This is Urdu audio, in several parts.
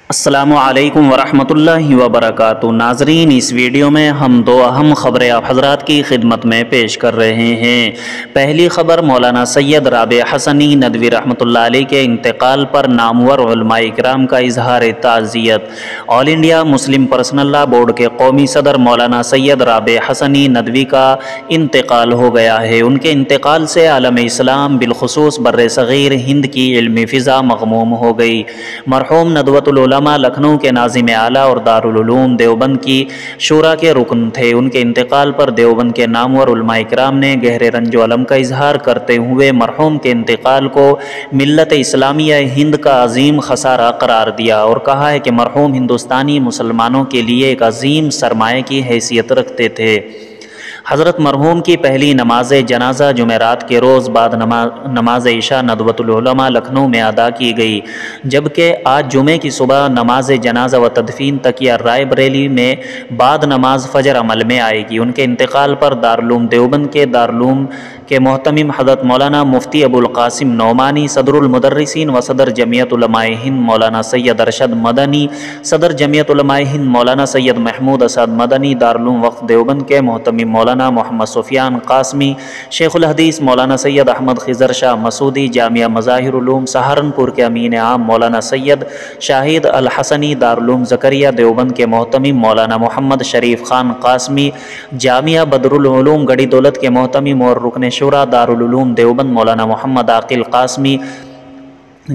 السلام علیکم ورحمۃ اللہ وبرکاتہ۔ ناظرین، اس ویڈیو میں ہم دو اہم خبریں آپ حضرات کی خدمت میں پیش کر رہے ہیں۔ پہلی خبر مولانا سید رابع حسنی ندوی رحمۃ اللہ علیہ کے انتقال پر نامور علماء اکرام کا اظہار تعزیت۔ All India Muslim Personal Law Board کے قومی صدر مولانا سید رابع حسنی ندوی کا انتقال ہو گیا ہے۔ ان کے انتقال سے عالم اسلام بالخصوص بر صغیر ہند کی علمی فضا مغموم ہو گئی۔ مرحوم ندوۃ العلماء لکھنؤ کے ناظم اعلیٰ اور دارالعلوم دیوبند کی شورا کے رکن تھے۔ ان کے انتقال پر دیوبند کے نامور علماء اکرام نے گہرے رنج و الم کا اظہار کرتے ہوئے مرحوم کے انتقال کو ملت اسلامیہ ہند کا عظیم خسارہ قرار دیا اور کہا ہے کہ مرحوم ہندوستانی مسلمانوں کے لیے ایک عظیم سرمایہ کی حیثیت رکھتے تھے۔ حضرت مرحوم کی پہلی نماز جنازہ جمعرات کے روز بعد نماز عشاء ندوۃ العلماء لکھنؤ میں ادا کی گئی، جبکہ آج جمعے کی صبح نماز جنازہ و تدفین تقیہ رائے بریلی میں بعد نماز فجر عمل میں آئے گی۔ ان کے انتقال پر دارالعلوم دیوبند کے دارالعلوم کے محتمم حضرت مولانا مفتی ابو القاسم نعمانی، صدر المدرسین و صدر جمعیت علماء ہند مولانا سید ارشد مدنی، صدر جمعیت علماء ہند مولانا سید محمود اسد مدنی، دارالعلوم وقف دیوبند کے محتمم مولانا محمد سفیان قاسمی، شیخ الحدیث مولانا سید احمد خضر شاہ مسعودی، جامعہ مظاہر علوم سہارنپور کے امین عام مولانا سید شاہد الحسنی، دارالعلوم زکریا دیوبند کے محتمم مولانا محمد شریف خان قاسمی، جامعہ بدرالعلوم گڑھی دولت کے محتمم اور رکن شورا دارالعلوم دیوبند مولانا محمد عاقل قاسمی،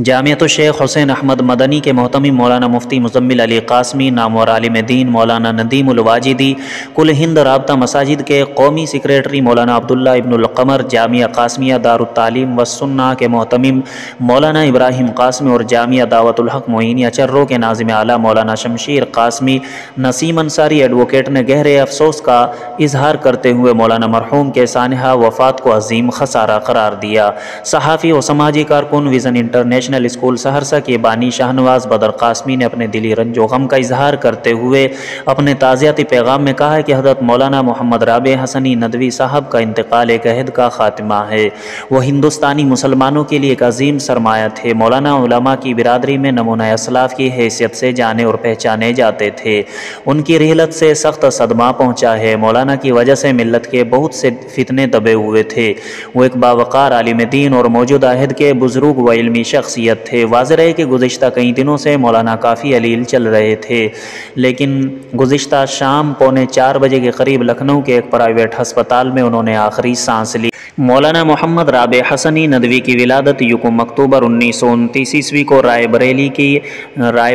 جامعۃ الشیخ حسین احمد مدنی کے محتمم مولانا مفتی مزمل علی قاسمی، نامور عالم دین مولانا ندیم الواجدی، کل ہند رابطہ مساجد کے قومی سیکریٹری مولانا عبداللہ ابن القمر، جامعہ قاسمیہ دارالتعلیم والسنہ کے محتمم مولانا ابراہیم قاسمی اور جامعہ دعوت الحق معینیہ چرو کے ناظم اعلیٰ مولانا شمشیر قاسمی۔ نسیم انصاری ایڈوکیٹ نے گہرے افسوس کا اظہار کرتے ہوئے مولانا مرحوم کے سانحہ وفات کو عظیم خسارہ قرار دیا۔ صحافی و سماجی کارکن، ویژن انٹرنیشنل اسکول سہرسہ کے بانی شاہنواز بدر قاسمی نے اپنے دلی رنج و غم کا اظہار کرتے ہوئے اپنے تعزیتی پیغام میں کہا ہے کہ حضرت مولانا محمد رابع حسنی ندوی صاحب کا انتقال ایک عہد کا خاتمہ ہے۔ وہ ہندوستانی مسلمانوں کے لیے ایک عظیم سرمایہ تھے۔ مولانا علماء کی برادری میں نمونہ اسلاف کی حیثیت سے جانے اور پہچانے جاتے تھے۔ ان کی رحلت سے سخت صدمہ پہنچا ہے۔ مولانا کی وجہ سے ملت کے بہت سے فتنے دبے ہوئے تھے۔ وہ ایک باوقار عالم دین اور موجودہ عہد کے بزرگ و علمی شخصیت تھے۔ واضح رہے کہ گزشتہ کئی دنوں سے مولانا کافی علیل چل رہے تھے، لیکن گزشتہ شام 3:45 بجے کے قریب لکھنؤ کے ایک پرائیویٹ ہسپتال میں انہوں نے آخری سانس لی۔ مولانا محمد رابع حسنی ندوی کی ولادت 1 اکتوبر 1929 عیسوی کو رائے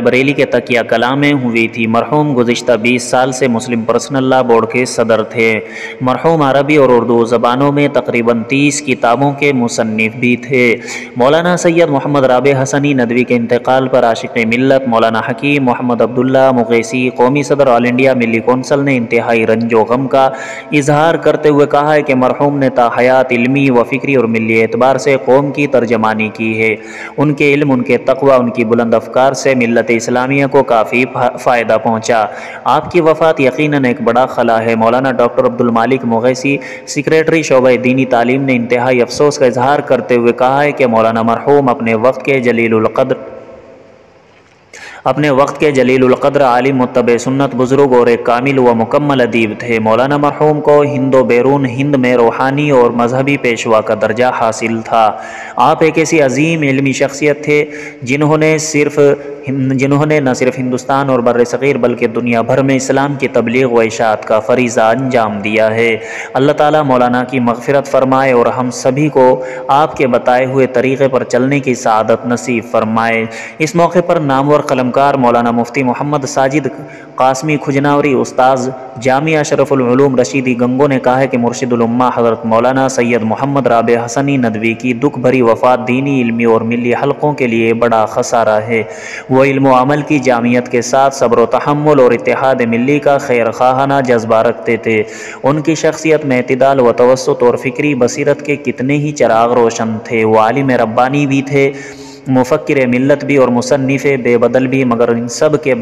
بریلی کے تقیہ کلاں میں ہوئی تھی۔ مرحوم گزشتہ 20 سال سے مسلم پرسنل لاء بورڈ کے صدر تھے۔ مرحوم عربی اور اردو زبانوں میں تقریباً 30 کتابوں کے مصنف بھی تھے۔ مولانا سید محمد رابع حسنی ندوی کے انتقال پر عاشق ملت مولانا حکیم محمد عبداللہ مغیثی، قومی صدر آل انڈیا ملی کونسل نے انتہائی رنج و غم کا اظہار کرتے ہوئے کہا ہے کہ مرحوم نے تا حیات علمی و فکری اور ملی اعتبار سے قوم کی ترجمانی کی ہے۔ ان کے علم، ان کے تقوی، ان کی بلند افکار سے ملت اسلامیہ کو کافی فائدہ پہنچا۔ آپ کی وفات یقیناً ایک بڑا خلا ہے۔ مولانا ڈاکٹر عبدالمالک مغیثی، سیکریٹری شعبہ دینی تعلیم نے انتہائی افسوس کا اظہار کرتے ہوئے کہا ہے کہ مولانا مرحوم اپنے وقت کے جلیل القدر عالم، متبع سنت، بزرگ اور ایک کامل و مکمل ادیب تھے۔ مولانا مرحوم کو ہند و بیرون ہند میں روحانی اور مذہبی پیشوا کا درجہ حاصل تھا۔ آپ ایک ایسی عظیم علمی شخصیت تھے جنہوں نے نہ صرف ہندوستان اور بر صغیر بلکہ دنیا بھر میں اسلام کی تبلیغ و اشاعت کا فریضہ انجام دیا ہے۔ اللہ تعالیٰ مولانا کی مغفرت فرمائے اور ہم سبھی کو آپ کے بتائے ہوئے طریقے پر چلنے کی سعادت نصیب فرمائے۔ اس موقع پر نامور قلمکار مولانا مفتی محمد ساجد قاسمی کھجناوری، استاذ جامعہ اشرف العلوم رشیدی گنگو نے کہا ہے کہ مرشد الامہ حضرت مولانا سید محمد رابع حسنی ندوی کی دکھ بھری وفات دینی، علمی اور ملی حلقوں کے لیے بڑا خسارہ ہے۔ وہ علم و عمل کی جامعیت کے ساتھ صبر و تحمل اور اتحاد ملی کا خیر خواہانہ جذبہ رکھتے تھے۔ ان کی شخصیت میں اعتدال و توسط اور فکری بصیرت کے کتنے ہی چراغ روشن تھے۔ وہ عالم ربانی بھی تھے مفکر ملت بھی اور مصنف بے بدل بھی، مگر ان سب کے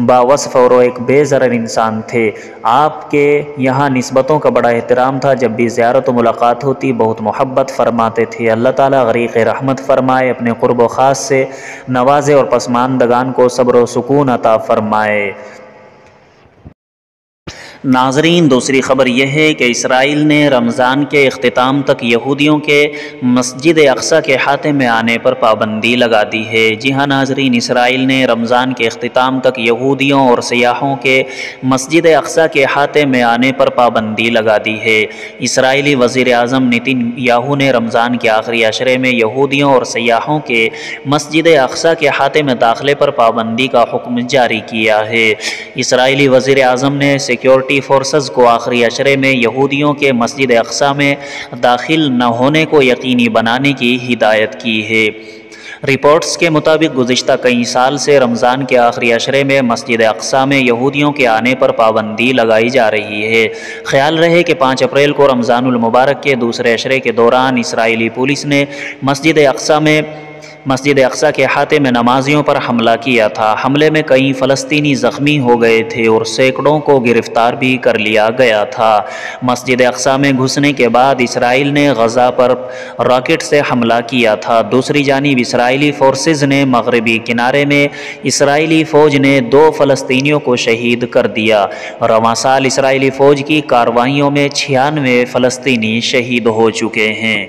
باوصف اور ایک بے ضرر انسان تھے۔ آپ کے یہاں نسبتوں کا بڑا احترام تھا، جب بھی زیارت و ملاقات ہوتی بہت محبت فرماتے تھے۔ اللہ تعالیٰ غریق رحمت فرمائے، اپنے قرب و خاص سے نوازے اور پسماندگان کو صبر و سکون عطا فرمائے۔ ناظرین، دوسری خبر یہ ہے کہ اسرائیل نے رمضان کے اختتام تک یہودیوں کے مسجد اقصی کے احاطے میں آنے پر پابندی لگا دی ہے۔ جی ہاں ناظرین، اسرائیل نے رمضان کے اختتام تک یہودیوں اور سیاحوں کے مسجد اقصی کے احاطے میں آنے پر پابندی لگا دی ہے۔ اسرائیلی وزیر اعظم نیتن یاہو نے رمضان کے آخری عشرے میں یہودیوں اور سیاحوں کے مسجد اقصی کے احاطے میں داخلے پر پابندی کا حکم جاری کیا ہے۔ اسرائیلی وزیر اعظم نے سیکیورٹی فورسز کو آخری عشرے میں یہودیوں کے مسجد اقصی میں داخل نہ ہونے کو یقینی بنانے کی ہدایت کی ہے۔ رپورٹس کے مطابق گزشتہ کئی سال سے رمضان کے آخری عشرے میں مسجد اقصی میں یہودیوں کے آنے پر پابندی لگائی جا رہی ہے۔ خیال رہے کہ 5 اپریل کو رمضان المبارک کے دوسرے عشرے کے دوران اسرائیلی پولیس نے مسجد اقصی کے احاطے میں نمازیوں پر حملہ کیا تھا۔ حملے میں کئی فلسطینی زخمی ہو گئے تھے اور سینکڑوں کو گرفتار بھی کر لیا گیا تھا۔ مسجد اقصی میں گھسنے کے بعد اسرائیل نے غزہ پر راکٹ سے حملہ کیا تھا۔ دوسری جانب اسرائیلی فورسز نے مغربی کنارے میں اسرائیلی فوج نے 2 فلسطینیوں کو شہید کر دیا۔ رواں سال اسرائیلی فوج کی کارروائیوں میں 96 فلسطینی شہید ہو چکے ہیں۔